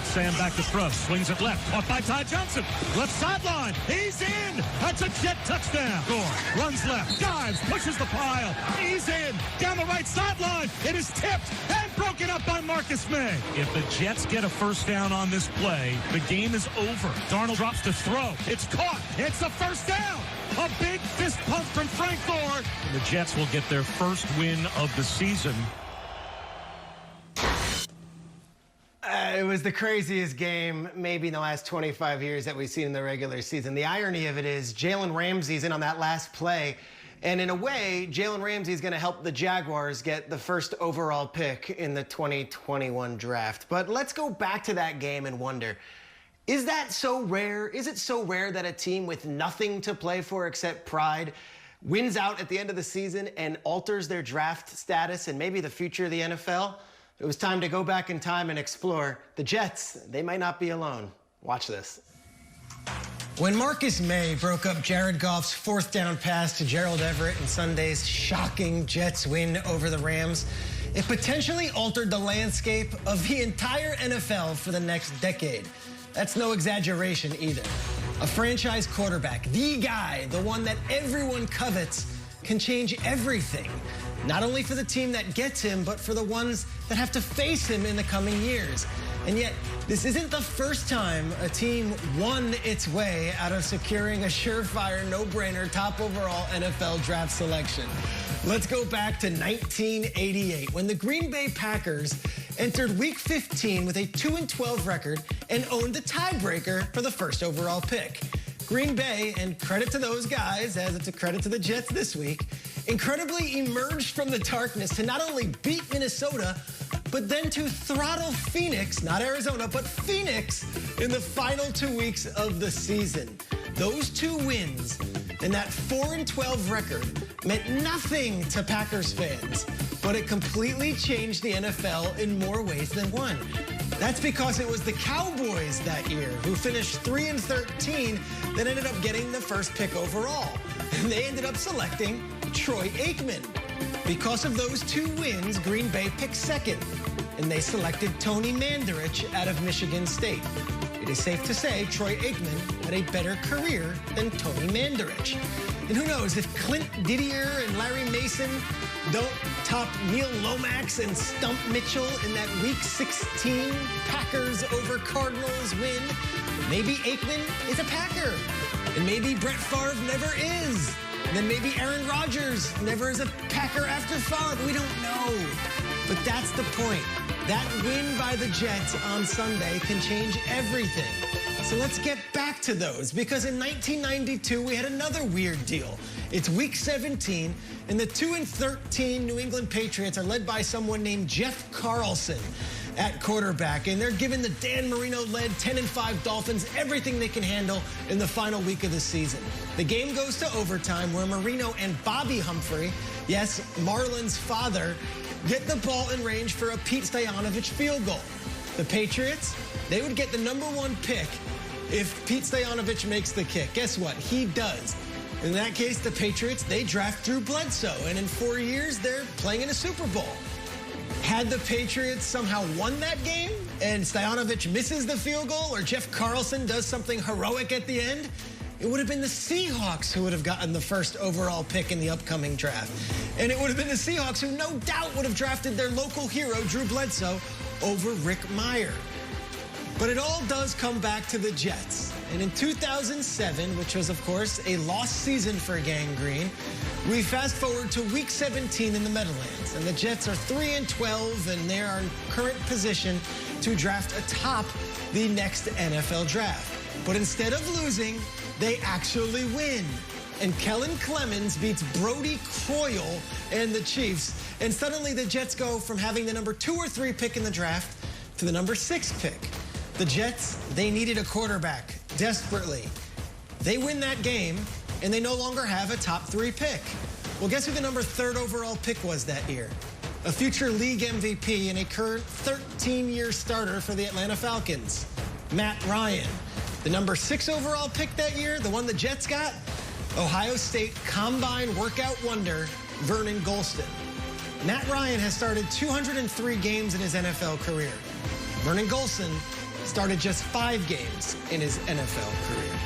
Sam back to throw. Swings it left. Caught by Ty Johnson. Left sideline. He's in. That's a Jet touchdown. Gore runs left. Dives. Pushes the pile. He's in. Down the right sideline. It is tipped and broken up by Marcus May. If the Jets get a first down on this play, the game is over. Darnold drops to throw. It's caught. It's a first down. A big fist pump from Frank Gore. The Jets will get their first win of the season. It was the craziest game maybe in the last 25 years that we've seen in the regular season. The irony of it is Jalen Ramsey's in on that last play. And in a way, Jalen Ramsey is going to help the Jaguars get the first overall pick in the 2021 draft. But let's go back to that game and wonder, is that so rare? Is it so rare that a team with nothing to play for except pride wins out at the end of the season and alters their draft status and maybe the future of the NFL? It was time to go back in time and explore. The Jets, they might not be alone. Watch this. When Marcus May broke up Jared Goff's fourth down pass to Gerald Everett in Sunday's shocking Jets win over the Rams, it potentially altered the landscape of the entire NFL for the next decade. That's no exaggeration either. A franchise quarterback, the guy, the one that everyone covets, can change everything. Not only for the team that gets him, but for the ones that have to face him in the coming years. And yet, this isn't the first time a team won its way out of securing a surefire, no-brainer, top overall NFL draft selection. Let's go back to 1988, when the Green Bay Packers entered Week 15 with a 2-12 record and owned the tiebreaker for the first overall pick. Green Bay, and credit to those guys, as it's a credit to the Jets this week, incredibly emerged from the darkness to not only beat Minnesota, but then to throttle Phoenix, not Arizona, but Phoenix, in the final 2 weeks of the season. Those two wins and that 4-12 record meant nothing to Packers fans, but it completely changed the NFL in more ways than one. That's because it was the Cowboys that year who finished 3-13 that ended up getting the first pick overall. And they ended up selecting Troy Aikman. Because of those two wins, Green Bay picked second, and they selected Tony Mandarich out of Michigan State. It is safe to say Troy Aikman had a better career than Tony Mandarich. And who knows, if Clint Didier and Larry Mason don't top Neil Lomax and Stump Mitchell in that Week 16 Packers over Cardinals win, maybe Aikman is a Packer. And maybe Brett Favre never is. And then maybe Aaron Rodgers never is a Packer after Favre. We don't know. But that's the point. That win by the Jets on Sunday can change everything. So let's get back to those, because in 1992, we had another weird deal. It's Week 17, and the 2-13 New England Patriots are led by someone named Jeff Carlson at quarterback, and they're giving the Dan Marino-led 10-5 Dolphins everything they can handle in the final week of the season. The game goes to overtime, where Marino and Bobby Humphrey, yes, Marlon's father, get the ball in range for a Pete Stoyanovich field goal. The Patriots, they would get the #1 pick if Pete Stoyanovich makes the kick. Guess what? He does. In that case, the Patriots, they draft Drew Bledsoe, and in 4 years, they're playing in a Super Bowl. Had the Patriots somehow won that game, and Stoyanovich misses the field goal, or Jeff Carlson does something heroic at the end, it would have been the Seahawks who would have gotten the first overall pick in the upcoming draft. And it would have been the Seahawks who no doubt would have drafted their local hero, Drew Bledsoe, over Rick Meyer. But it all does come back to the Jets. And in 2007, which was, of course, a lost season for Gang Green, we fast forward to Week 17 in the Meadowlands. And the Jets are 3-12, and they are in current position to draft atop the next NFL draft. But instead of losing, they actually win. And Kellen Clemens beats Brody Croyle and the Chiefs. And suddenly the Jets go from having the #2 or 3 pick in the draft to the #6 pick. The Jets, they needed a quarterback desperately. They win that game, and they no longer have a top 3 pick. Well, guess who the #3 overall pick was that year? A future league MVP and a current 13-year starter for the Atlanta Falcons, Matt Ryan. The #6 overall pick that year, the one the Jets got, Ohio State Combine workout wonder, Vernon Gholston. Matt Ryan has started 203 games in his NFL career. Vernon Gholston started just 5 games in his NFL career.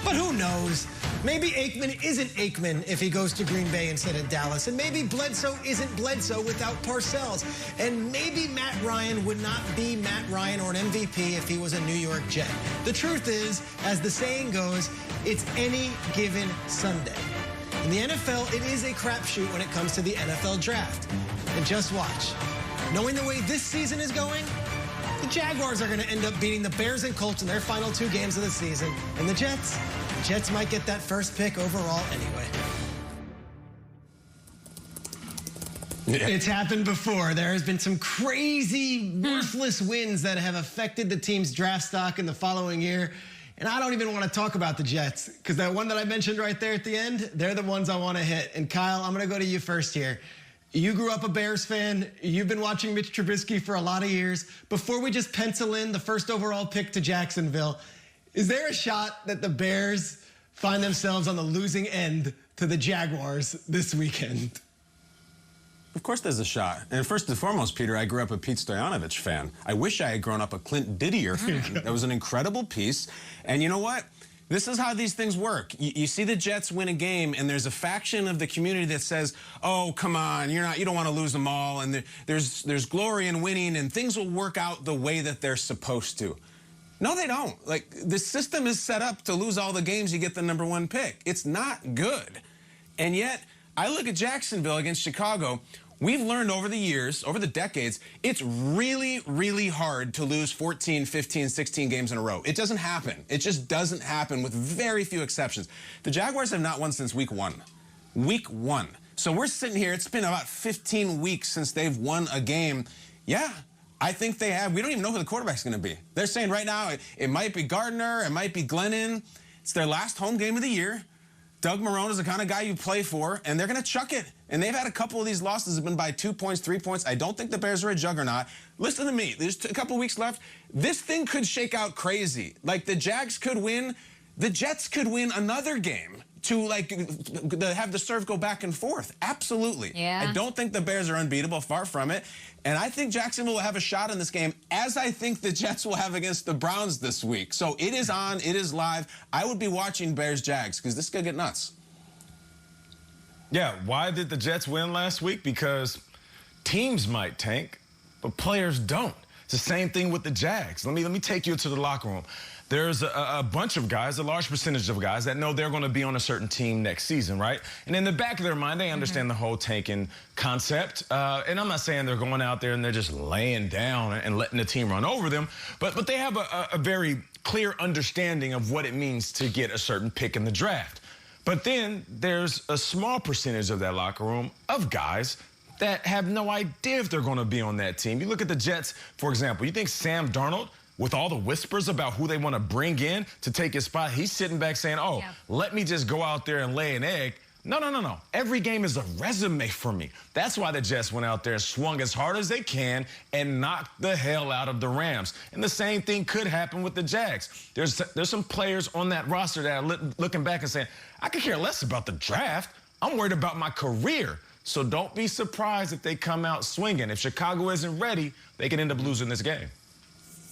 But who knows? Maybe Aikman isn't Aikman if he goes to Green Bay instead of Dallas. And maybe Bledsoe isn't Bledsoe without Parcells. And maybe Matt Ryan would not be Matt Ryan or an MVP if he was a New York Jet. The truth is, as the saying goes, it's any given Sunday. In the NFL, it is a crapshoot when it comes to the NFL draft. And just watch. Knowing the way this season is going, the Jaguars are going to end up beating the Bears and Colts in their final 2 games of the season. And the Jets might get that first pick overall anyway. Yeah. It's happened before. There has been some crazy, worthless wins that have affected the team's draft stock in the following year. And I don't even want to talk about the Jets, because that one that I mentioned right there at the end, they're the ones I want to hit. And Kyle, I'm going to go to you first here. You grew up a Bears fan. You've been watching Mitch Trubisky for a lot of years. Before we just pencil in the first overall pick to Jacksonville, is there a shot that the Bears find themselves on the losing end to the Jaguars this weekend? Of course there's a shot. And first and foremost, Peter, I grew up a Pete Stoyanovich fan. I wish I had grown up a Clint Didier fan. That was an incredible piece. And you know what? This is how these things work. You see the Jets win a game, and there's a faction of the community that says, "Oh, come on, you don't want to lose them all, and there's glory in winning, and things will work out the way that they're supposed to." No, they don't. Like, the system is set up to lose all the games you get the #1 pick. It's not good. And yet, I look at Jacksonville against Chicago. We've learned over the years, over the decades, it's really, really hard to lose 14, 15, 16 games in a row. It doesn't happen. It just doesn't happen, with very few exceptions. The Jaguars have not won since week 1. Week 1. So we're sitting here, it's been about 15 weeks since they've won a game. Yeah, I think they have. We don't even know who the quarterback's going to be. They're saying right now it might be Gardner, it might be Glennon. It's their last home game of the year. Doug Marrone is the kind of guy you play for, and they're going to chuck it. And they've had a couple of these losses have been by 2 points, 3 points. I don't think the Bears are a juggernaut. Listen to me. There's a couple of weeks left. This thing could shake out crazy. Like, the Jags could win. The Jets could win another game to have the serve go back and forth. Absolutely. Yeah. I don't think the Bears are unbeatable, far from it. And I think Jacksonville will have a shot in this game, as I think the Jets will have against the Browns this week. So it is on, it is live. I would be watching Bears-Jags, because this could get nuts. Yeah, why did the Jets win last week? Because teams might tank, but players don't. It's the same thing with the Jags. Let me take you to the locker room. There's a bunch of guys, a large percentage of guys, that know they're going to be on a certain team next season, right? And in the back of their mind, they understand the whole tanking concept. And I'm not saying they're going out there and they're just laying down and letting the team run over them, but they have a very clear understanding of what it means to get a certain pick in the draft. But then there's a small percentage of that locker room of guys that have no idea if they're going to be on that team. You look at the Jets, for example. You think Sam Darnold, with all the whispers about who they want to bring in to take his spot, he's sitting back saying, "Oh, yeah, let me just go out there and lay an egg"? No. Every game is a resume for me. That's why the Jets went out there and swung as hard as they can and knocked the hell out of the Rams. And the same thing could happen with the Jags. There's some players on that roster that are looking back and saying, "I could care less about the draft. I'm worried about my career." So don't be surprised if they come out swinging. If Chicago isn't ready, they can end up losing this game.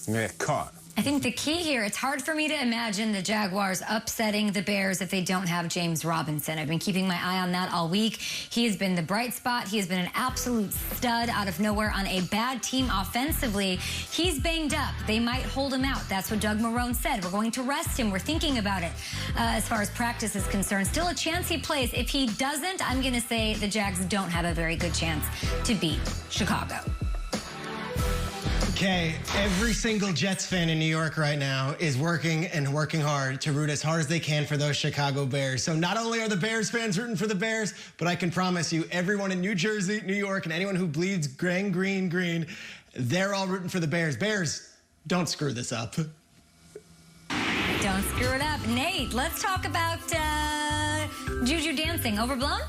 Yeah, caught. I think the key here, it's hard for me to imagine the Jaguars upsetting the Bears if they don't have James Robinson. I've been keeping my eye on that all week. He has been the bright spot. He has been an absolute stud out of nowhere on a bad team offensively. He's banged up. They might hold him out. That's what Doug Marrone said. We're going to rest him. We're thinking about it as far as practice is concerned. Still a chance he plays. If he doesn't, I'm going to say the Jags don't have a very good chance to beat Chicago. Okay, every single Jets fan in New York right now is working hard to root as hard as they can for those Chicago Bears. So not only are the Bears fans rooting for the Bears, but I can promise you everyone in New Jersey, New York, and anyone who bleeds green, they're all rooting for the Bears. Bears, don't screw this up. Don't screw it up. Nate, let's talk about Juju dancing. Overblown?